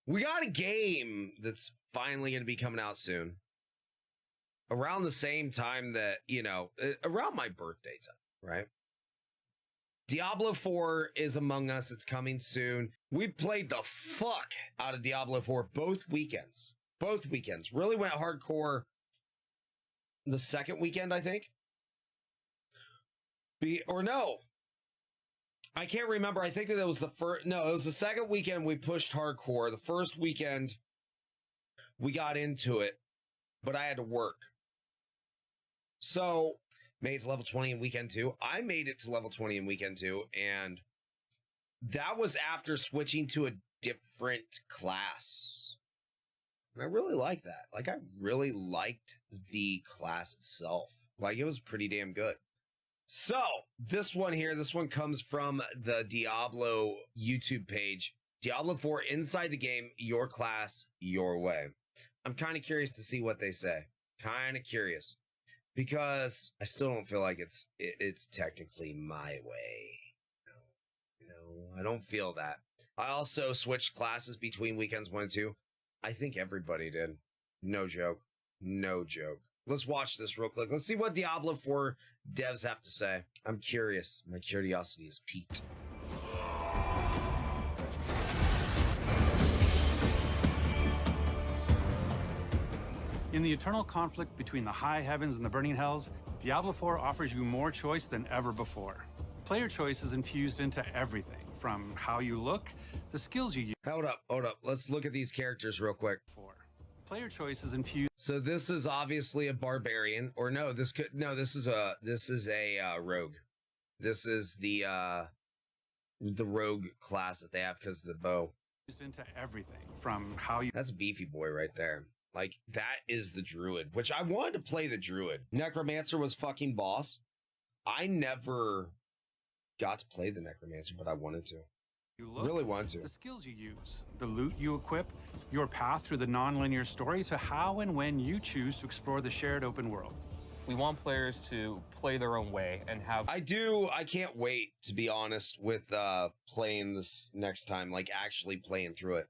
We got a game that's finally going to be coming out soon. Around the same time that, you know, around my birthday time, right? Diablo 4 is among us. It's coming soon. We played the fuck out of Diablo 4 both weekends. Both weekends. Really went hardcore the second weekend, I think. Or no. I can't remember. I think that was the first. No, it was the second weekend we pushed hardcore. The first weekend we got into it, but I had to work. So made it to level 20 in weekend 2. I made it to level 20 in weekend 2, and that was after switching to a different class. And I really like that. Like, I really liked the class itself. Like, it was pretty damn good. So, this one here, this one comes from the Diablo YouTube page. Diablo 4, inside the game, your class, your way. I'm kind of curious to see what they say. Kind of curious. Because I still don't feel like it's technically my way. No, I don't feel that. I also switched classes between weekends 1 and 2. I think everybody did. No joke. No joke. Let's watch this real quick. Let's see what Diablo 4 devs have to say. I'm curious. My curiosity is piqued. In the eternal conflict between the high heavens and the burning hells, Diablo 4 offers you more choice than ever before. Player choice is infused into everything, from how you look, the skills you use. Hold up. Let's look at these characters real quick. Player choice is infused. So this is obviously a barbarian, or no, this is a rogue. This is the rogue class that they have because of the bow. Into everything, from how you. That's a beefy boy right there. Like, that is the druid, which I wanted to play the druid. Necromancer was fucking boss. I never got to play the necromancer, but I wanted to. You look, really wanted to. The skills you use, the loot you equip, your path through the non-linear story to how and when you choose to explore the shared open world. We want players to play their own way and have... I can't wait, to be honest, with playing this next time, like actually playing through it.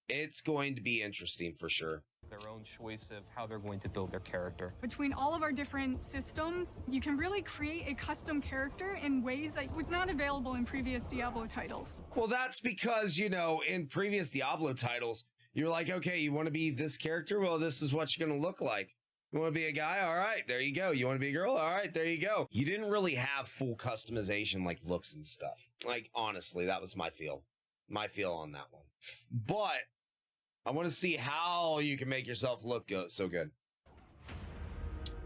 It's going to be interesting for sure. Their own choice of how they're going to build their character. Between all of our different systems, you can really create a custom character in ways that was not available in previous Diablo titles. Well, that's because, you know, in previous Diablo titles, you're like, okay, you want to be this character? Well, this is what you're going to look like. You want to be a guy? All right, there you go. You want to be a girl? All right, there you go. You didn't really have full customization like looks and stuff. Like, honestly, that was my feel on that one. But I want to see how you can make yourself look so good.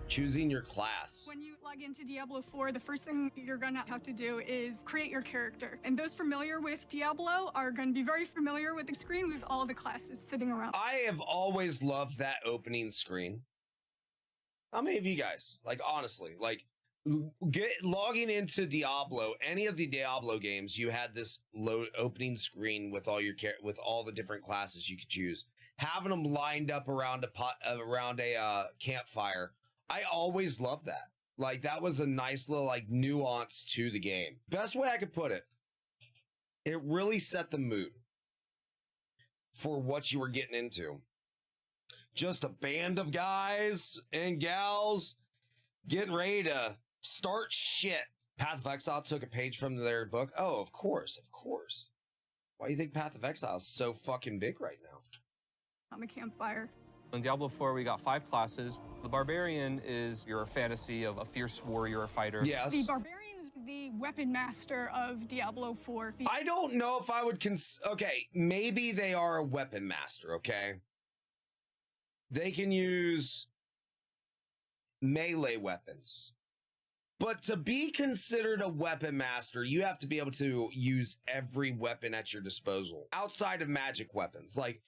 Choosing your class. When you log into Diablo 4, the first thing you're gonna have to do is create your character. And those familiar with Diablo are gonna be very familiar with the screen with all the classes sitting around. I have always loved that opening screen. How many of you guys, like, honestly, like, logging into Diablo, any of the Diablo games, you had this opening screen with all the different classes you could choose, having them lined up around a campfire. I always loved that. Like, that was a nice little like nuance to the game. Best way I could put it, it really set the mood for what you were getting into. Just a band of guys and gals getting ready to start shit. Path of Exile took a page from their book. Oh, of course. Why do you think Path of Exile is so fucking big right now? On the campfire. In Diablo 4, we got 5 classes. The Barbarian is your fantasy of a fierce warrior fighter. Yes. The Barbarian is the weapon master of Diablo 4. I don't know if I would okay, maybe they are a weapon master, okay? They can use melee weapons. But to be considered a weapon master, you have to be able to use every weapon at your disposal outside of magic weapons. Like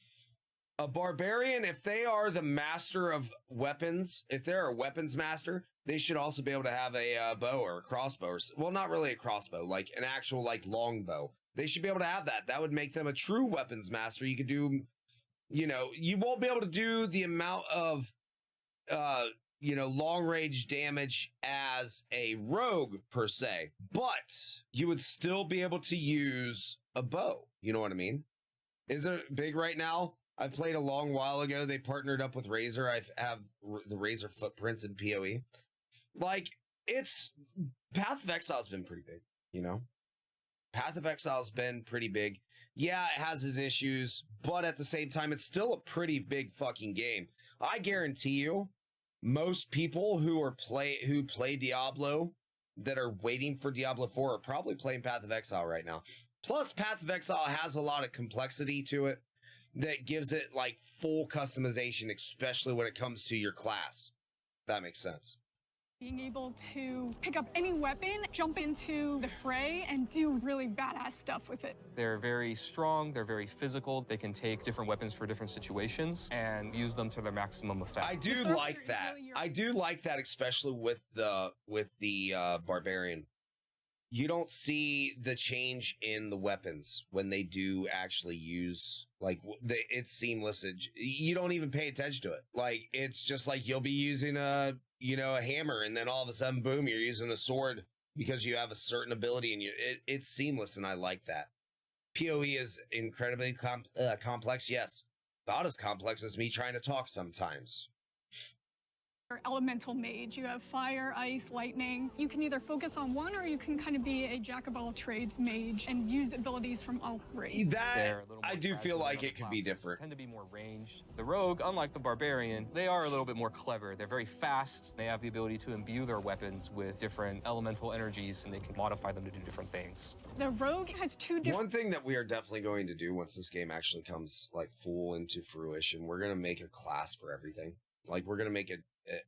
a barbarian, if they are the master of weapons, if they're a weapons master, they should also be able to have a bow or a crossbow. Well, not really a crossbow, like an actual like longbow. They should be able to have that. That would make them a true weapons master. You could do, you know, you won't be able to do the amount of long range damage as a rogue per se, but you would still be able to use a bow. You know what I mean? Is it big right now? I played a long while ago. They partnered up with Razer. I have the Razer footprints in PoE. Like, it's... Path of Exile's been pretty big, you know? Path of Exile's been pretty big. Yeah, it has its issues, but at the same time, it's still a pretty big fucking game. I guarantee you, most people who play Diablo that are waiting for Diablo 4 are probably playing Path of Exile right now. Plus, Path of Exile has a lot of complexity to it that gives it like full customization, especially when it comes to your class. That makes sense. Being able to pick up any weapon, jump into the fray, and do really badass stuff with it. They're very strong, they're very physical, they can take different weapons for different situations and use them to their maximum effect. I do like that. I do like that, especially with the Barbarian. You don't see the change in the weapons when they do actually use, like, it's seamless. You don't even pay attention to it. Like, it's just like you'll be using a hammer, and then all of a sudden, boom, you're using a sword because you have a certain ability, and it's seamless, and I like that. PoE is incredibly complex, yes. About as complex as me trying to talk sometimes. Or elemental mage. You have fire, ice, lightning. You can either focus on one, or you can kind of be a jack of all trades mage and use abilities from all three. That I do feel like it could be different. Tend to be more ranged. The rogue, unlike the barbarian, they are a little bit more clever. They're very fast. They have the ability to imbue their weapons with different elemental energies, and they can modify them to do different things. The rogue has two different... One thing that we are definitely going to do once this game actually comes like full into fruition, we're going to make a class for everything. Like, we're going to make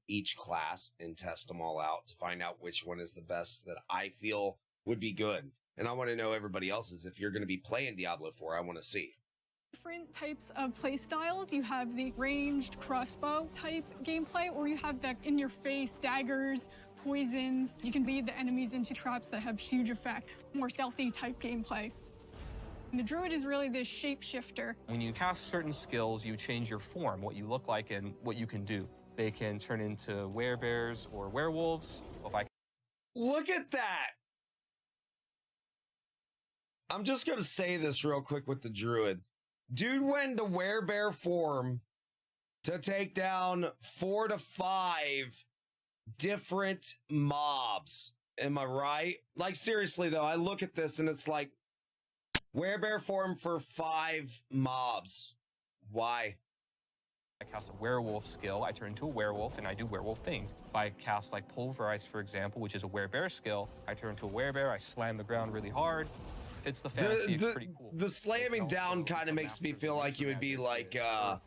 each class and test them all out to find out which one is the best that I feel would be good. And I want to know everybody else's. If you're going to be playing Diablo 4, I want to see. Different types of play styles. You have the ranged crossbow type gameplay, or you have the in-your-face daggers, poisons. You can lead the enemies into traps that have huge effects. More stealthy type gameplay. And the druid is really this shapeshifter. When you cast certain skills, you change your form, what you look like and what you can do. They can turn into werebears or werewolves. Look at that! I'm just going to say this real quick with the druid. Dude went into werebear form to take down 4 to 5 different mobs. Am I right? Like, seriously, though, I look at this and it's like, werebear form for 5 mobs. Why? I cast a werewolf skill, I turn into a werewolf, and I do werewolf things. If I cast, like, Pulverize, for example, which is a werebear skill, I turn into a werebear, I slam the ground really hard. Fits the fantasy, it's pretty cool. The slamming down kind of makes me feel like you would be like, the Hulk.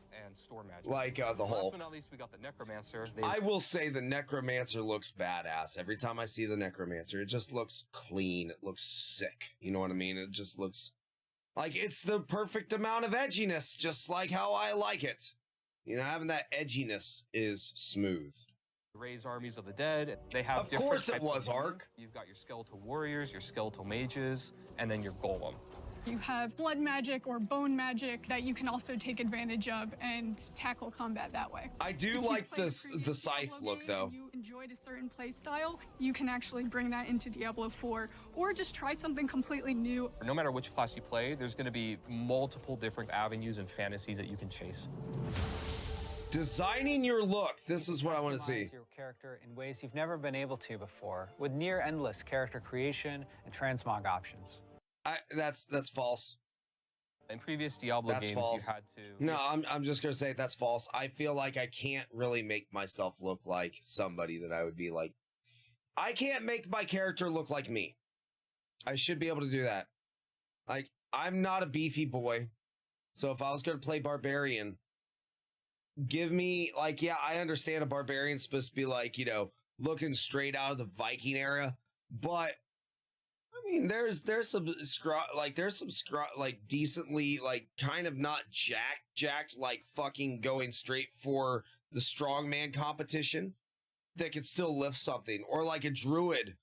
Last but not least, we got the Necromancer. I will say the Necromancer looks badass. Every time I see the Necromancer, it just looks clean. It looks sick. You know what I mean? It just looks like it's the perfect amount of edginess, just like how I like it. You know, having that edginess is smooth. Raise armies of the dead. They have different types of was, Ark. You've got your skeletal warriors, your skeletal mages, and then your golem. You have blood magic or bone magic that you can also take advantage of and tackle combat that way. I do like the scythe look, though. If you enjoyed a certain play style, you can actually bring that into Diablo 4, or just try something completely new. No matter which class you play, there's going to be multiple different avenues and fantasies that you can chase. Designing your look. This is what I want to see. Your character in ways you've never been able to before, with near endless character creation and transmog options. That's false. In previous Diablo games, false. you had to... No, I'm just gonna say that's false. I feel like I can't really make myself look like somebody that I would be like. I can't make my character look like me. I should be able to do that. Like, I'm not a beefy boy, so if I was gonna play Barbarian, give me, like, yeah, I understand a Barbarian's supposed to be like, you know, looking straight out of the Viking era, but I mean, there's some decently, like, kind of not jacked, like, fucking going straight for the strongman competition that could still lift something, or like a druid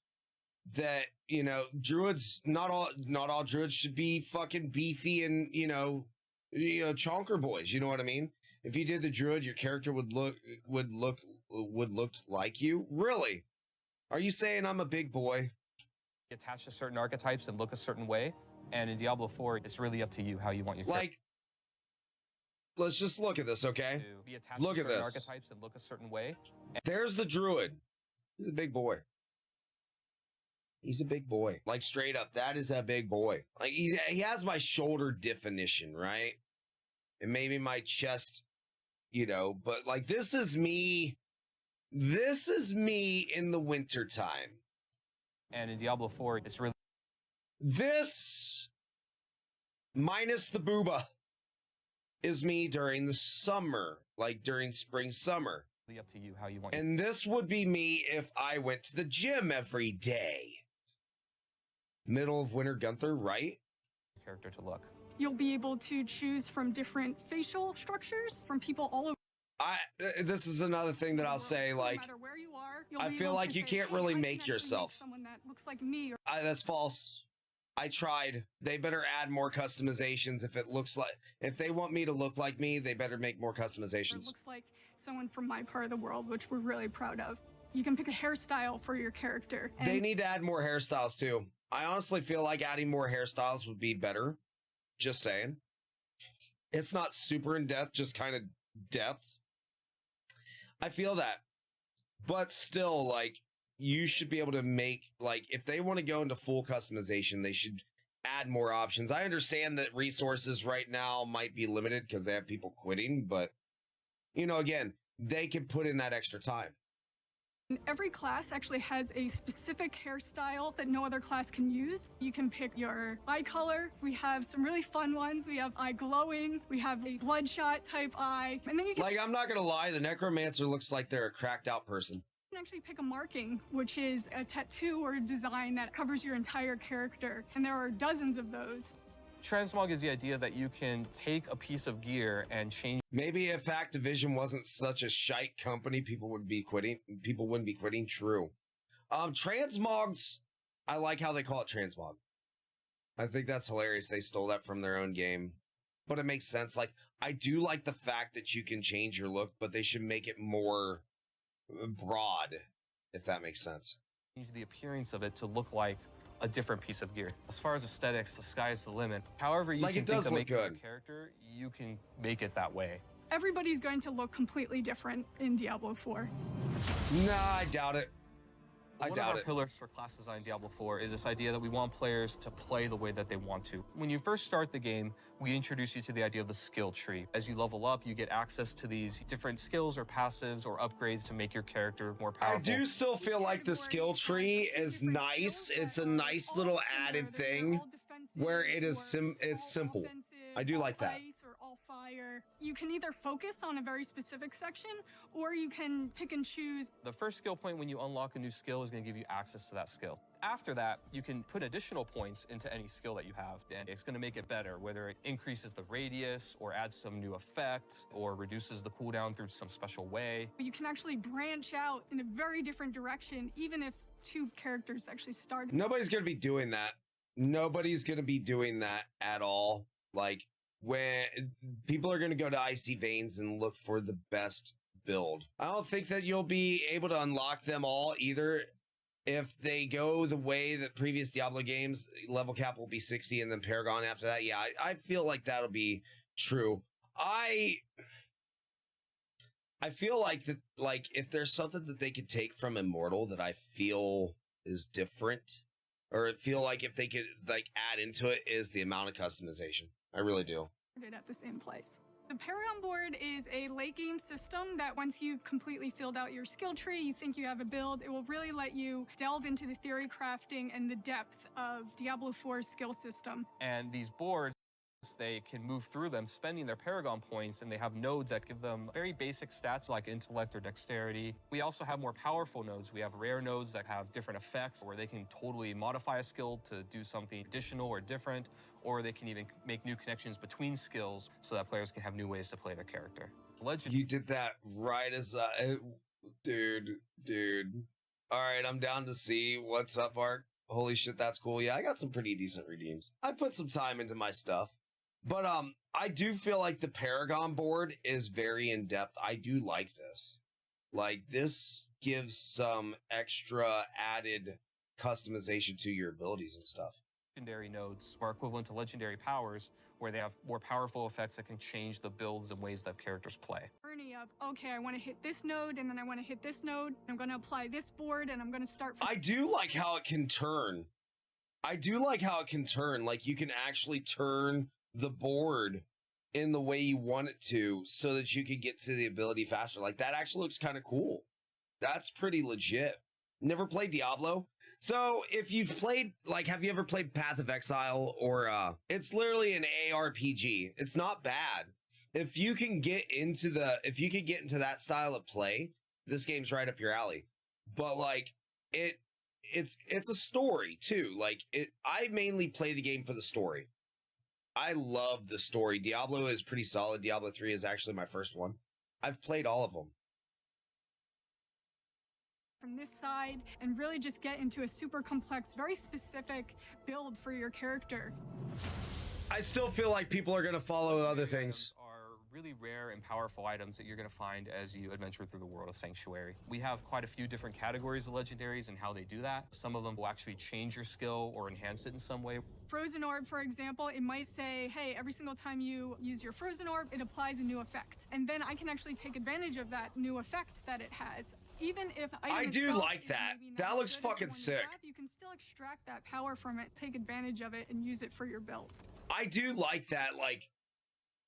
that, you know, druids, not all druids should be fucking beefy and, you know, chonker boys, you know what I mean? If you did the druid, your character would look like you. Really? Are you saying I'm a big boy? Attach to certain archetypes and look a certain way, and in Diablo 4, it's really up to you how you want your character. Like, let's just look at this, okay? To be attached Look to at certain this. archetypes and look a certain way. There's the druid. He's a big boy. He's a big boy. Like, straight up, that is a big boy. Like, he has my shoulder definition, right? And maybe my chest, you know, but like, this is me. This is me in the wintertime. And in Diablo 4, it's really This, minus the booba, is me during the summer, like during spring, summer. up to you how you want your And this would be me if I went to the gym every day. Middle of winter Gunther, right? character to look. You'll be able to choose from different facial structures from people all over. This is another thing that I'll say, like, no matter where you are, you'll I be feel able like to you say, can't "Hey, really I can make actually yourself." someone that looks like me. Or That's false. I tried. They better add more customizations if they want me to look like me, they better make more it customizations. looks like someone from my part of the world, which we're really proud of. You can pick a hairstyle for your character. And They need to add more hairstyles too. I honestly feel like adding more hairstyles would be better. Just saying. It's not super in depth, just kind of depth. I feel that. But still, like, you should be able to make, like, if they want to go into full customization, they should add more options. I understand that resources right now might be limited because they have people quitting, but, you know, again, they can put in that extra time. every class actually has a specific hairstyle that no other class can use. You can pick your eye color. We have some really fun ones. We have eye glowing. We have a bloodshot type eye. And then you can Like, I'm not going to lie, the Necromancer looks like they're a cracked out person. actually pick a marking, which is a tattoo or a design that covers your entire character. And there are dozens of those. Transmog is the idea that you can take a piece of gear and change Maybe if Activision wasn't such a shite company, people wouldn't be quitting. True. Transmogs, I like how they call it transmog. I think that's hilarious. They stole that from their own game. But it makes sense. Like, I do like the fact that you can change your look, but they should make it more broad, if that makes sense. the appearance of it to look like a different piece of gear. As far as aesthetics, the sky's the limit. However you Like, can it think does of look making your good. character, you can make it that way. Everybody's going to look completely different in Diablo 4. Nah, I doubt it. I One doubt of our it. pillars for class design in Diablo 4 is this idea that we want players to play the way that they want to. When you first start the game, we introduce you to the idea of the skill tree. As you level up, you get access to these different skills or passives or upgrades to make your character more I powerful. do still feel like the skill tree is nice. It's a nice little added thing where it is it's simple. I do like that. Ice or all fire. You can either focus on a very specific section, or you can pick and choose. The first skill point when you unlock a new skill is going to give you access to that skill. After that, you can put additional points into any skill that you have, and it's going to make it better, whether it increases the radius or adds some new effect or reduces the cooldown through some special way. You can actually branch out in a very different direction, even if two characters actually start. Nobody's going to be doing that. Nobody's going to be doing that at all. Like, when people are going to go to Icy Veins and look for the best build. I don't think that you'll be able to unlock them all either. If they go the way that previous Diablo games, level cap will be 60 and then Paragon after that. Yeah, I feel like that'll be true. I feel like that, like, if there's something that they could take from Immortal that I feel is different, or feel like if they could, like, add into it, is the amount of customization. I really do. At the same place. The Paragon board is a late game system that once you've completely filled out your skill tree, you think you have a build, it will really let you delve into the theory crafting and the depth of Diablo 4's skill system. And these boards, they can move through them, spending their Paragon points, and they have nodes that give them very basic stats like intellect or dexterity. We also have more powerful nodes. We have rare nodes that have different effects where they can totally modify a skill to do something additional or different, or they can even make new connections between skills so that players can have new ways to play their character. You did that right as dude. All right, I'm down to see what's up, Ark. Holy shit, that's cool. Yeah, I got some pretty decent redeems. I put some time into my stuff. But I do feel like the Paragon board is very in-depth. I do like this. Like, this gives some extra added customization to your abilities and stuff. Legendary nodes are equivalent to legendary powers, where they have more powerful effects that can change the builds and ways that characters play. Journey of, okay, I want to hit this node, and then I want to hit this node. I'm going to apply this board, and I'm going to start. I do like how it can turn. Like, you can actually turn the board in the way you want it to so that you can get to the ability faster. Like, that actually looks kind of cool. That's pretty legit. Never played Diablo. So if you've played, like, have you ever played Path of Exile or, it's literally an ARPG. It's not bad. If you can get into that style of play, this game's right up your alley. But like, it's a story too. Like, I mainly play the game for the story. I love the story. Diablo is pretty solid. Diablo 3 is actually my first one. I've played all of them. From this side and really just get into a super complex, very specific build for your character. I still feel like people are going to follow other things. Are really rare and powerful items that you're going to find as you adventure through the world of Sanctuary. We have quite a few different categories of legendaries and how they do that. Some of them will actually change your skill or enhance it in some way. Frozen Orb, for example, it might say, hey, every single time you use your Frozen Orb, it applies a new effect. And then I can actually take advantage of that new effect that it has. Even if I do like that. That looks fucking sick. You can still extract that power from it, take advantage of it, and use it for your build. I do like that. Like,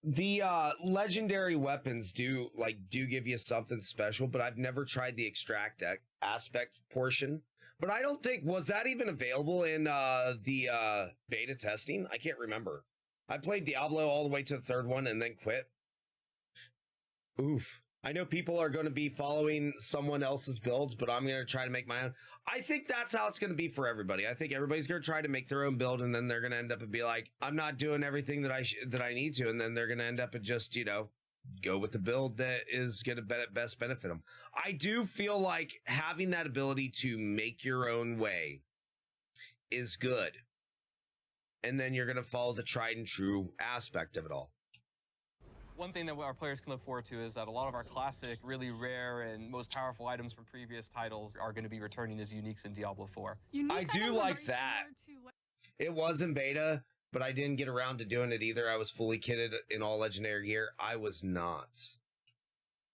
the legendary weapons do give you something special, but I've never tried the extract aspect portion. But I don't think, was that even available in the beta testing? I can't remember. I played Diablo all the way to the third one and then quit. Oof. I know people are going to be following someone else's builds, but I'm going to try to make my own. I think that's how it's going to be for everybody. I think everybody's going to try to make their own build, and then they're going to end up and be like, I'm not doing everything that I need to, and then they're going to end up and just, you know, go with the build that is going to best benefit them. I do feel like having that ability to make your own way is good, and then you're going to follow the tried and true aspect of it all. One thing that our players can look forward to is that a lot of our classic, really rare, and most powerful items from previous titles are going to be returning as uniques in Diablo 4. I do like that. It was in beta, but I didn't get around to doing it either. I was fully kitted in all legendary gear. I was not.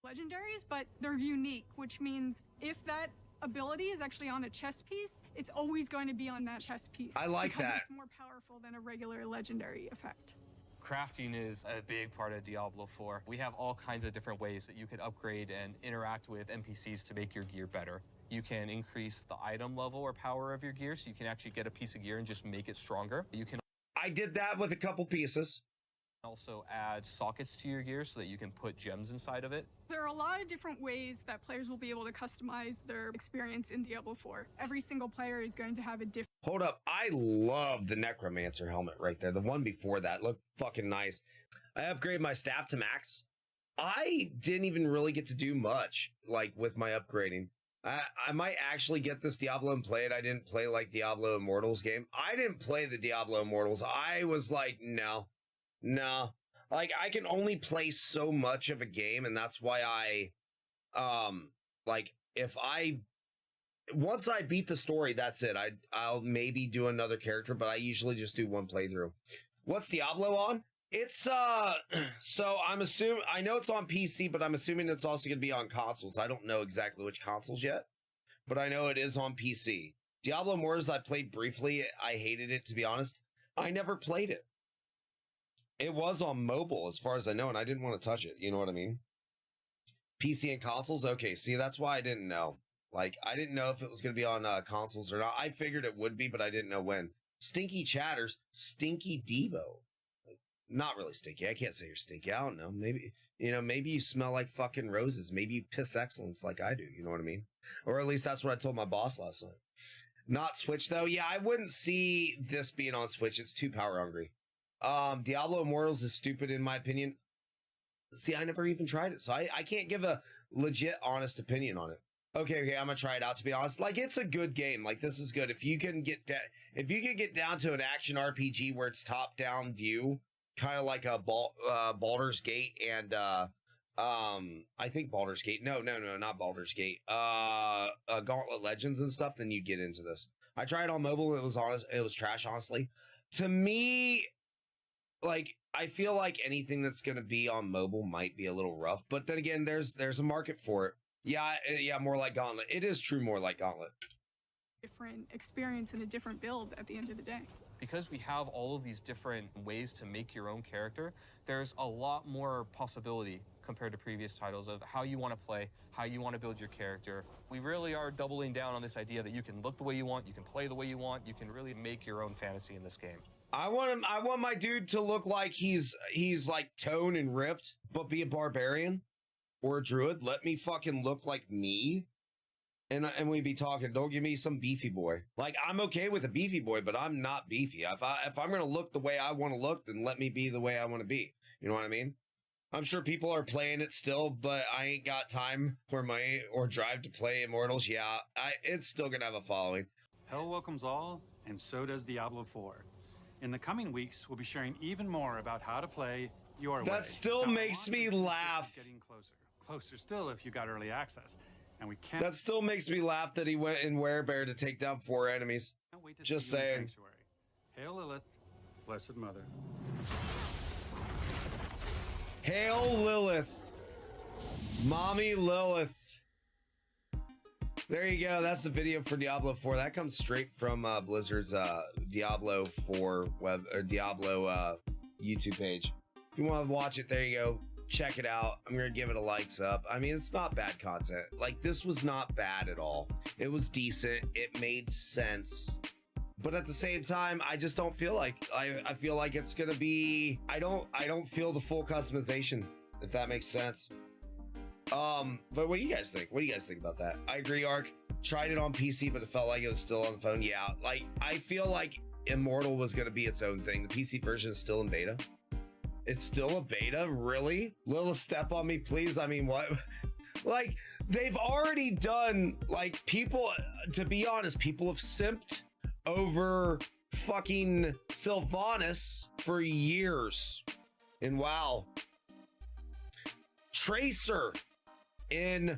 Legendaries, but they're unique, which means if that ability is actually on a chess piece, it's always going to be on that chess piece. I like that. Because it's more powerful than a regular legendary effect. Crafting is a big part of Diablo 4. We have all kinds of different ways that you could upgrade and interact with NPCs to make your gear better. You can increase the item level or power of your gear, so you can actually get a piece of gear and just make it stronger. You can I did that with a couple pieces. Also add sockets to your gear so that you can put gems inside of it. There are a lot of different ways that players will be able to customize their experience in Diablo 4. Every single player is going to have a different... Hold up. I love the Necromancer helmet right there. The one before that looked fucking nice. I upgraded my staff to max. I didn't even really get to do much, like, with my upgrading. I might actually get this Diablo and play it. I didn't play, like, Diablo Immortals game. I didn't play the Diablo Immortals. I was like, no. Like, I can only play so much of a game, and that's why like, once I beat the story, that's it. I'll maybe do another character, but I usually just do one playthrough. What's Diablo on? It's, so I'm assuming, I know it's on PC, but I'm assuming it's also going to be on consoles. I don't know exactly which consoles yet, but I know it is on PC. Diablo Immortals, I played briefly. I hated it, to be honest. I never played it. It was on mobile, as far as I know, and I didn't want to touch it. You know what I mean? PC and consoles? Okay, see, that's why I didn't know. Like, I didn't know if it was going to be on consoles or not. I figured it would be, but I didn't know when. Stinky Chatters, Stinky Devo. Not really stinky. I can't say you're stinky. I don't know. Maybe, you know, maybe you smell like fucking roses. Maybe you piss excellence like I do. You know what I mean? Or at least that's what I told my boss last night. Not Switch, though. Yeah, I wouldn't see this being on Switch. It's too power hungry. Diablo Immortals is stupid in my opinion. See, I never even tried it, so I can't give a legit honest opinion on it. Okay, I'm gonna try it out, to be honest. Like, it's a good game. Like, this is good. If you can get down to an action RPG where it's top-down view, kind of like a Baldur's Gate and I think Baldur's Gate. No, not Baldur's Gate. Gauntlet Legends and stuff, then you get into this. I tried on mobile, it was trash, honestly. To me, like, I feel like anything that's going to be on mobile might be a little rough, but then again, there's a market for it. Yeah, more like Gauntlet. It is true, more like Gauntlet. Different experience and a different build at the end of the day. Because we have all of these different ways to make your own character, there's a lot more possibility compared to previous titles of how you want to play, how you want to build your character. We really are doubling down on this idea that you can look the way you want, you can play the way you want, you can really make your own fantasy in this game. I want my dude to look like he's like toned and ripped, but be a barbarian or a druid. Let me fucking look like me. And we'd be talking, don't give me some beefy boy. Like, I'm okay with a beefy boy, but I'm not beefy. If I'm going to look the way I want to look, then let me be the way I want to be. You know what I mean? I'm sure people are playing it still, but I ain't got time or drive to play Immortals. Yeah, it's still going to have a following. Hell welcomes all, and so does Diablo IV. In the coming weeks, we'll be sharing even more about how to play your way. That still makes me laugh. Getting closer still if you got early access. And we can't. That still makes me laugh that he went in Werebear to take down 4 enemies. Wait to Just see you in saying. Sanctuary. Hail Lilith, Blessed Mother. Hail Lilith. Mommy Lilith. There you go. That's the video for Diablo 4. That comes straight from Blizzard's Diablo 4 Diablo YouTube page. If you want to watch it, there you go. Check it out. I'm gonna give it a likes up. I mean, it's not bad content. Like, this was not bad at all. It was decent. It made sense. But at the same time, I just don't feel like I feel like it's gonna be. I don't feel the full customization, if that makes sense. But what do you guys think? What do you guys think about that? I agree, Ark. Tried it on PC, but it felt like it was still on the phone. Yeah, like, I feel like Immortal was gonna be its own thing. The PC version is still in beta. It's still a beta, really? Little step on me, please. I mean, what? Like, they've already done, like, people, to be honest, people have simped over fucking Sylvanas for years. And wow. Tracer in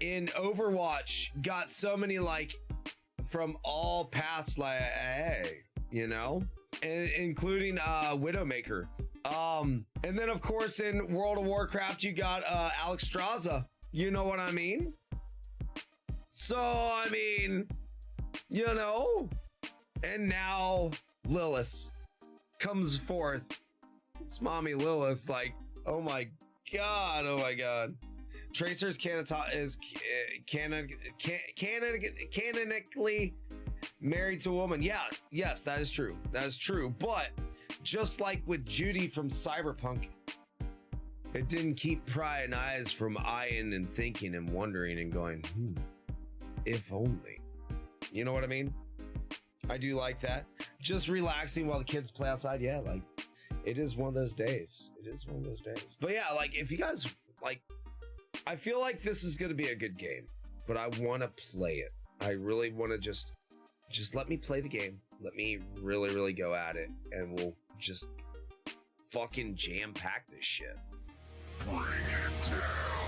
Overwatch got so many, like, from all paths, like, hey, you know? Including Widowmaker. And then of course in World of Warcraft you got Alexstrasza. You know what I mean? So I mean, you know, and now Lilith comes forth. It's Mommy Lilith. Like, oh my god. Tracer's canonically married to a woman. Yeah, yes, that is true. That is true. But just like with Judy from Cyberpunk, it didn't keep prying eyes from eyeing and thinking and wondering and going, if only. You know what I mean? I do like that. Just relaxing while the kids play outside. Yeah, like, it is one of those days. It is one of those days. But yeah, like, if you guys, like, I feel like this is going to be a good game, but I want to play it. I really want to just let me play the game. Let me really, really go at it, and we'll just fucking jam-pack this shit. Bring it down.